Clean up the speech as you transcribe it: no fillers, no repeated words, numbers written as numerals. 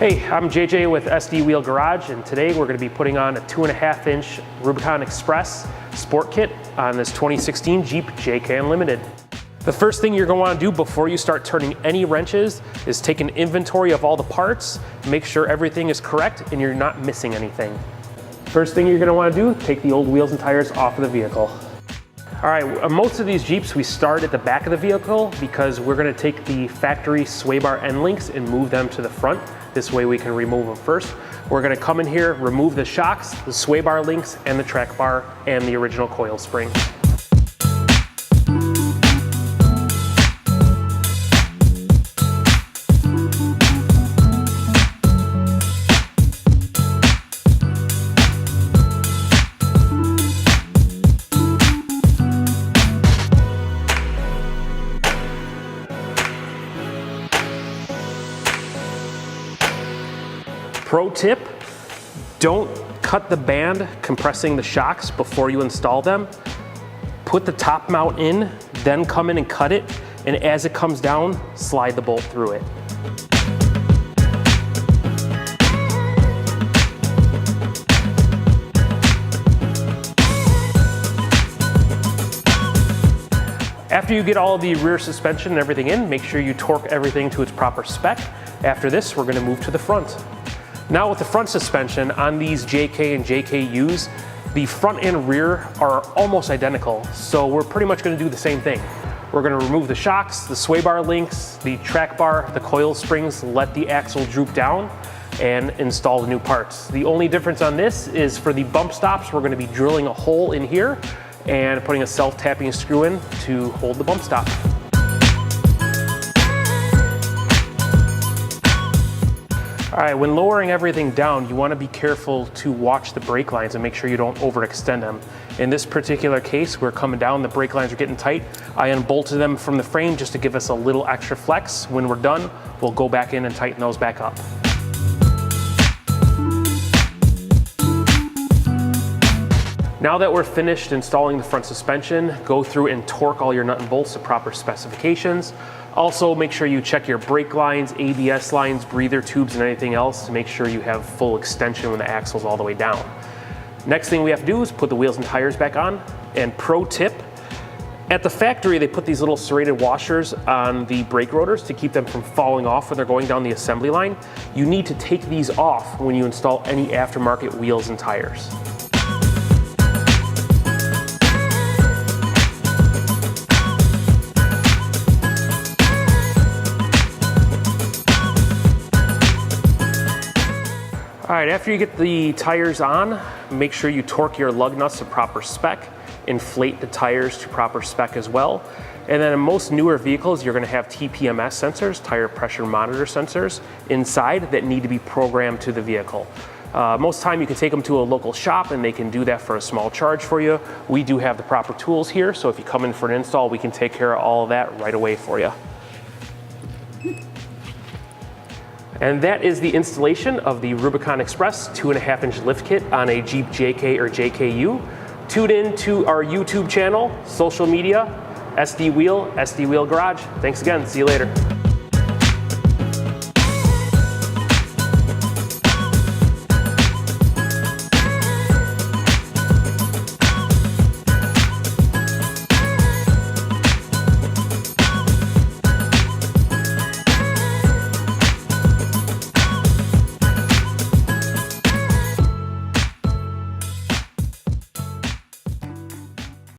Hey, I'm JJ with SD Wheel Garage, and today we're going to be putting on a 2.5-inch Rubicon Express Sport Kit on this 2016 Jeep JK Unlimited. The first thing you're going to want to do before you start turning any wrenches is take an inventory of all the parts, make sure everything is correct and you're not missing anything. First thing you're going to want to do, take the old wheels and tires off of the vehicle. All right, most of these Jeeps we start at the back of the vehicle because we're going to take the factory sway bar end links and move them to the front. This way we can remove them first. We're going to come in here, remove the shocks, the sway bar links, and the track bar, and the original coil spring. Pro tip, don't cut the band compressing the shocks before you install them. Put the top mount in, then come in and cut it, and as it comes down, slide the bolt through it. After you get all of the rear suspension and everything in, make sure you torque everything to its proper spec. After this, we're going to move to the front. Now with the front suspension on these JK and JKUs, the front and rear are almost identical, so we're pretty much going to do the same thing. We're going to remove the shocks, the sway bar links, the track bar, the coil springs, let the axle droop down, and install the new parts. The only difference on this is for the bump stops, we're going to be drilling a hole in here and putting a self-tapping screw in to hold the bump stop. All right, when lowering everything down, you want to be careful to watch the brake lines and make sure you don't overextend them. In this particular case, we're coming down, the brake lines are getting tight. I unbolted them from the frame just to give us a little extra flex. When we're done, we'll go back in and tighten those back up. Now that we're finished installing the front suspension, go through and torque all your nut and bolts to proper specifications. Also, make sure you check your brake lines, ABS lines, breather tubes, and anything else to make sure you have full extension when the axle's all the way down. Next thing we have to do is put the wheels and tires back on. And pro tip, at the factory they put these little serrated washers on the brake rotors to keep them from falling off when they're going down the assembly line. You need to take these off when you install any aftermarket wheels and tires. All right, after you get the tires on, make sure you torque your lug nuts to proper spec, inflate the tires to proper spec as well. And then in most newer vehicles, you're gonna have TPMS sensors, tire pressure monitor sensors, inside that need to be programmed to the vehicle. Most time you can take them to a local shop and they can do that for a small charge for you. We do have the proper tools here, so if you come in for an install, we can take care of all of that right away for you. And that is the installation of the Rubicon Express 2.5-inch lift kit on a Jeep JK or JKU. Tune in to our YouTube channel, social media, SD Wheel Garage. Thanks again, see you later.